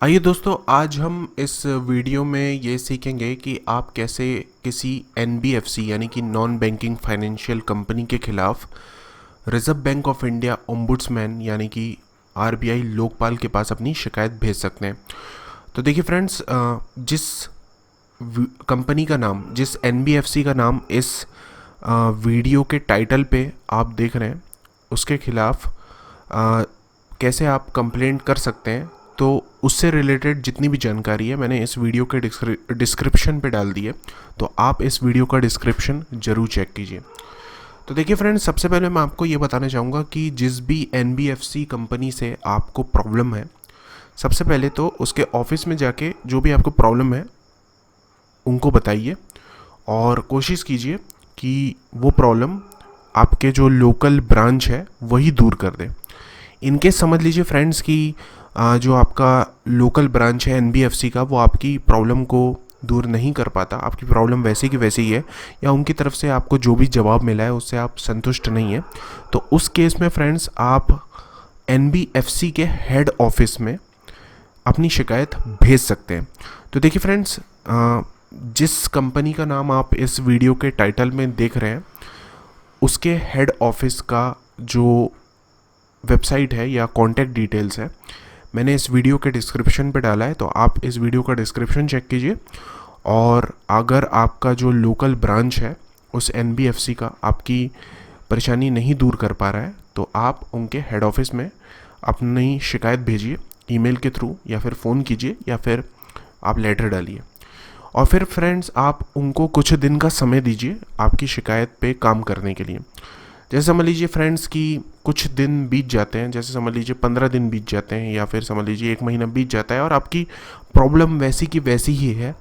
आइए दोस्तों, आज हम इस वीडियो में ये सीखेंगे कि आप कैसे किसी एनबीएफसी यानी कि नॉन बैंकिंग फाइनेंशियल कंपनी के खिलाफ reserve bank of India ombudsman यानी कि आरबीआई लोकपाल के पास अपनी शिकायत भेज सकते हैं। तो देखिए फ्रेंड्स, जिस कंपनी का नाम, जिस एनबीएफसी का नाम इस वीडियो के टाइटल पे आप देख रहे हैं, उसके खिलाफ कैसे आप कंप्लेंट कर सकते हैं, तो उससे रिलेटेड जितनी भी जानकारी है मैंने इस वीडियो के डिस्क्रिप्शन पे डाल दी है। तो आप इस वीडियो का डिस्क्रिप्शन ज़रूर चेक कीजिए। तो देखिए फ्रेंड्स, सबसे पहले मैं आपको ये बताना चाहूँगा कि जिस भी एनबीएफसी कंपनी से आपको प्रॉब्लम है, सबसे पहले तो उसके ऑफिस में जाके जो भी आपको प्रॉब्लम है उनको बताइए और कोशिश कीजिए कि वो प्रॉब्लम आपके जो लोकल ब्रांच है वही दूर कर दे। इनकेस समझ लीजिए फ्रेंड्स कि जो आपका लोकल ब्रांच है एनबीएफसी का, वो आपकी प्रॉब्लम को दूर नहीं कर पाता, आपकी प्रॉब्लम वैसे की वैसे ही है, या उनकी तरफ से आपको जो भी जवाब मिला है उससे आप संतुष्ट नहीं है, तो उस केस में फ्रेंड्स आप एनबीएफसी के हेड ऑफिस में अपनी शिकायत भेज सकते हैं। तो देखिए फ्रेंड्स, जिस कंपनी का नाम आप इस वीडियो के टाइटल में देख रहे हैं, उसके हेड ऑफिस का जो वेबसाइट है या कॉन्टैक्ट डिटेल्स है मैंने इस वीडियो के डिस्क्रिप्शन पे डाला है। तो आप इस वीडियो का डिस्क्रिप्शन चेक कीजिए, और अगर आपका जो लोकल ब्रांच है उस एनबीएफसी का आपकी परेशानी नहीं दूर कर पा रहा है, तो आप उनके हेड ऑफिस में अपनी शिकायत भेजिए, ईमेल के थ्रू, या फिर फ़ोन कीजिए, या फिर आप लेटर डालिए। और फिर फ्रेंड्स, आप उनको कुछ दिन का समय दीजिए आपकी शिकायत पे काम करने के लिए। जैसे समझ लीजिए फ्रेंड्स कि कुछ दिन बीत जाते हैं, जैसे समझ लीजिए 15 दिन बीत जाते हैं, या फिर समझ लीजिए 1 महीना बीत जाता है और आपकी प्रॉब्लम वैसी की वैसी ही है,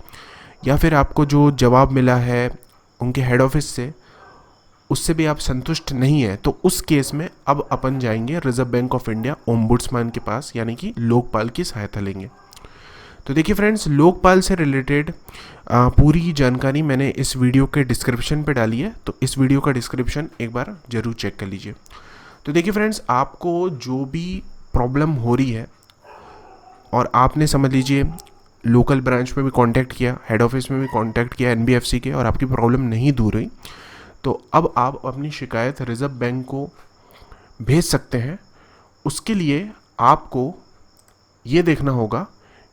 या फिर आपको जो जवाब मिला है उनके हेड ऑफिस से उससे भी आप संतुष्ट नहीं है, तो उस केस में अब अपन जाएंगे reserve bank of India ombudsman के पास, यानी कि लोकपाल की सहायता लेंगे। तो देखिए फ्रेंड्स, लोकपाल से रिलेटेड पूरी जानकारी मैंने इस वीडियो के डिस्क्रिप्शन पे डाली है, तो इस वीडियो का डिस्क्रिप्शन एक बार ज़रूर चेक कर लीजिए। तो देखिए फ्रेंड्स, आपको जो भी प्रॉब्लम हो रही है और आपने समझ लीजिए लोकल ब्रांच में भी कांटेक्ट किया, हेड ऑफिस में भी कांटेक्ट किया एनबीएफसी के, और आपकी प्रॉब्लम नहीं दूर हुई, तो अब आप अपनी शिकायत रिजर्व बैंक को भेज सकते हैं। उसके लिए आपको ये देखना होगा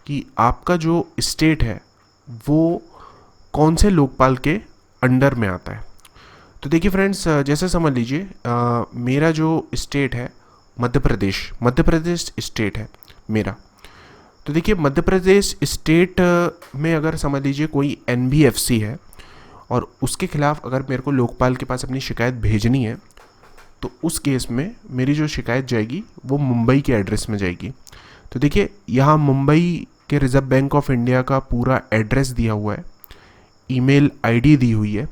कि आपका जो स्टेट है वो कौन से लोकपाल के अंडर में आता है। तो देखिए फ्रेंड्स, जैसे समझ लीजिए मेरा जो स्टेट है मध्य प्रदेश स्टेट है मेरा। तो देखिए मध्य प्रदेश स्टेट में अगर समझ लीजिए कोई एनबीएफसी है और उसके खिलाफ अगर मेरे को लोकपाल के पास अपनी शिकायत भेजनी है, तो उस केस में मेरी जो शिकायत जाएगी वो मुंबई के एड्रेस में जाएगी। तो देखिए यहाँ मुंबई के रिजर्व बैंक ऑफ इंडिया का पूरा एड्रेस दिया हुआ है, ईमेल आईडी दी हुई है,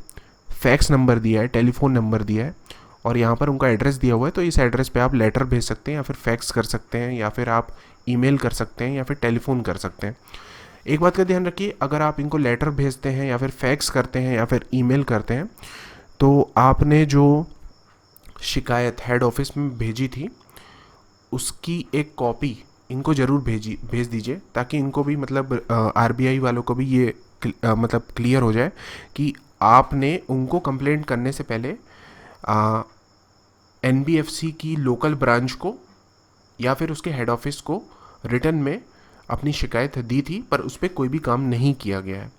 फैक्स नंबर दिया है, टेलीफोन नंबर दिया है, और यहाँ पर उनका एड्रेस दिया हुआ है। तो इस एड्रेस पे आप लेटर भेज सकते हैं, या फिर फैक्स कर सकते हैं, या फिर आप ईमेल कर सकते हैं, या फिर टेलीफोन कर सकते हैं। एक बात का ध्यान रखिए, अगर आप इनको लेटर भेजते हैं या फिर फैक्स करते हैं या फिर ईमेल करते हैं, तो आपने जो शिकायत हेड ऑफिस में भेजी थी उसकी एक कॉपी इनको ज़रूर भेज दीजिए, ताकि इनको भी मतलब आरबीआई वालों को भी ये मतलब क्लियर हो जाए कि आपने उनको कंप्लेंट करने से पहले एनबीएफसी की लोकल ब्रांच को या फिर उसके हेड ऑफिस को रिटर्न में अपनी शिकायत दी थी, पर उस पर कोई भी काम नहीं किया गया है।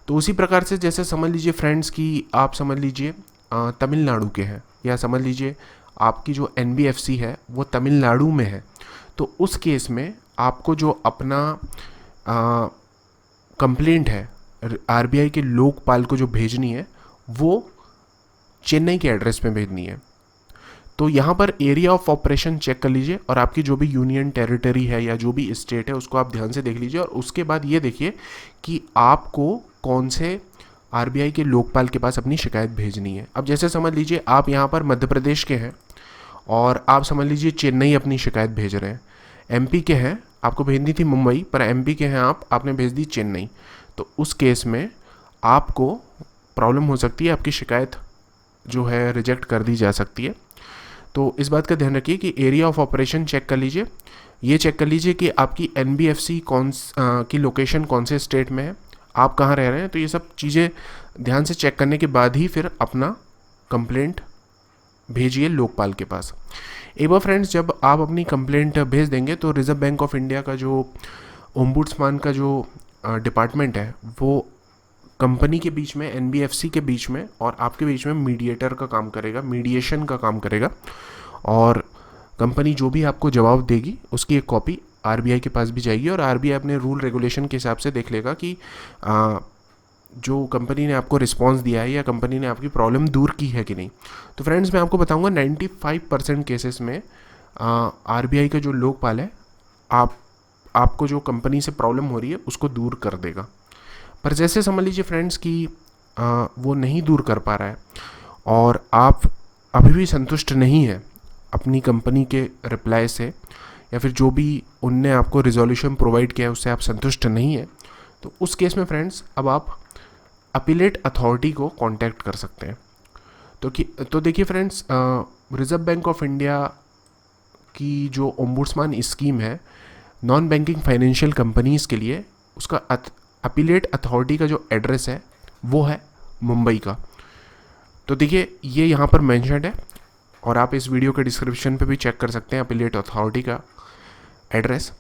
तो उसी प्रकार से जैसे समझ लीजिए फ्रेंड्स कि आप समझ लीजिए तमिलनाडु के हैं, या समझ लीजिए आपकी जो एनबीएफसी है वो तमिलनाडु में है, तो उस केस में आपको जो अपना कंप्लेंट है आरबीआई के लोकपाल को जो भेजनी है वो चेन्नई के एड्रेस में भेजनी है। तो यहाँ पर एरिया ऑफ ऑपरेशन चेक कर लीजिए, और आपकी जो भी यूनियन टेरिटरी है या जो भी स्टेट है उसको आप ध्यान से देख लीजिए, और उसके बाद ये देखिए कि आपको कौन से आरबीआई के लोकपाल के पास अपनी शिकायत भेजनी है। अब जैसे समझ लीजिए आप यहाँ पर मध्य प्रदेश के हैं और आप समझ लीजिए चेन्नई अपनी शिकायत भेज रहे हैं, एमपी के हैं, आपको भेजनी थी मुंबई, पर एमपी के हैं आपने भेज दी चेन्नई, तो उस केस में आपको प्रॉब्लम हो सकती है, आपकी शिकायत जो है रिजेक्ट कर दी जा सकती है। तो इस बात का ध्यान रखिए कि एरिया ऑफ ऑपरेशन चेक कर लीजिए, ये चेक कर लीजिए कि आपकी NBFC की लोकेशन कौन से स्टेट में है, आप कहाँ रह रहे हैं। तो ये सब चीज़ें ध्यान से चेक करने के बाद ही फिर अपना कंप्लेंट भेजिए लोकपाल के पास। एक बार फ्रेंड्स जब आप अपनी कंप्लेंट भेज देंगे तो रिजर्व बैंक ऑफ इंडिया का जो ओम्बुड्समैन का जो डिपार्टमेंट है वो कंपनी के बीच में, NBFC के बीच में और आपके बीच में मीडिएटर का काम करेगा, मीडिएशन का काम करेगा। और कंपनी जो भी आपको जवाब देगी उसकी एक कॉपी RBI के पास भी जाएगी और RBI अपने रूल रेगुलेशन के हिसाब से देख लेगा कि जो कंपनी ने आपको रिस्पांस दिया है या कंपनी ने आपकी प्रॉब्लम दूर की है कि नहीं। तो फ्रेंड्स मैं आपको बताऊंगा 95% केसेस में RBI का जो लोकपाल है आपको जो कंपनी से प्रॉब्लम हो रही है उसको दूर कर देगा। पर जैसे समझ लीजिए फ्रेंड्स कि वो नहीं दूर कर पा रहा है और आप अभी भी संतुष्ट नहीं है अपनी कंपनी के रिप्लाई से या फिर जो भी उनने आपको रिजोल्यूशन प्रोवाइड किया है उससे आप संतुष्ट नहीं है, तो उस केस में फ्रेंड्स अब आप अपीलेट अथॉरिटी को कांटेक्ट कर सकते हैं। तो देखिए friends, reserve bank of India की जो ओम्बुड्समैन स्कीम है नॉन बैंकिंग फाइनेंशियल कंपनीज़ के लिए, उसका अपीलेट अथॉरिटी का जो एड्रेस है वो है मुंबई का। तो देखिए ये यहाँ पर मेंशन्ड है और आप इस वीडियो के डिस्क्रिप्शन पे भी चेक कर सकते हैं अपीलेट अथॉरिटी का एड्रेस।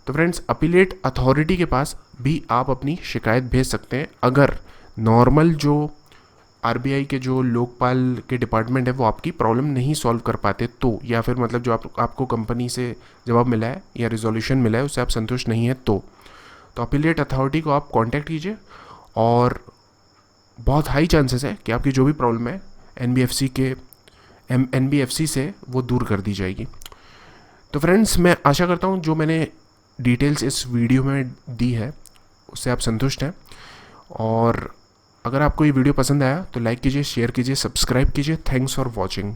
तो फ्रेंड्स अपीलेट अथॉरिटी के पास भी आप अपनी शिकायत भेज सकते हैं अगर नॉर्मल जो RBI के जो लोकपाल के डिपार्टमेंट है वो आपकी प्रॉब्लम नहीं सॉल्व कर पाते तो, या फिर मतलब जो आपको कंपनी से जवाब मिला है या रिजोल्यूशन मिला है उससे आप संतुष्ट नहीं है तो अपीलेट अथॉरिटी को आप कांटेक्ट कीजिए और बहुत हाई चांसेस है कि आपकी जो भी प्रॉब्लम है NBFC से वो दूर कर दी जाएगी। तो फ्रेंड्स मैं आशा करता हूँ जो मैंने डिटेल्स इस वीडियो में दी है उससे आप संतुष्ट हैं, और अगर आपको ये वीडियो पसंद आया तो लाइक कीजिए, शेयर कीजिए, सब्सक्राइब कीजिए। Thanks for watching.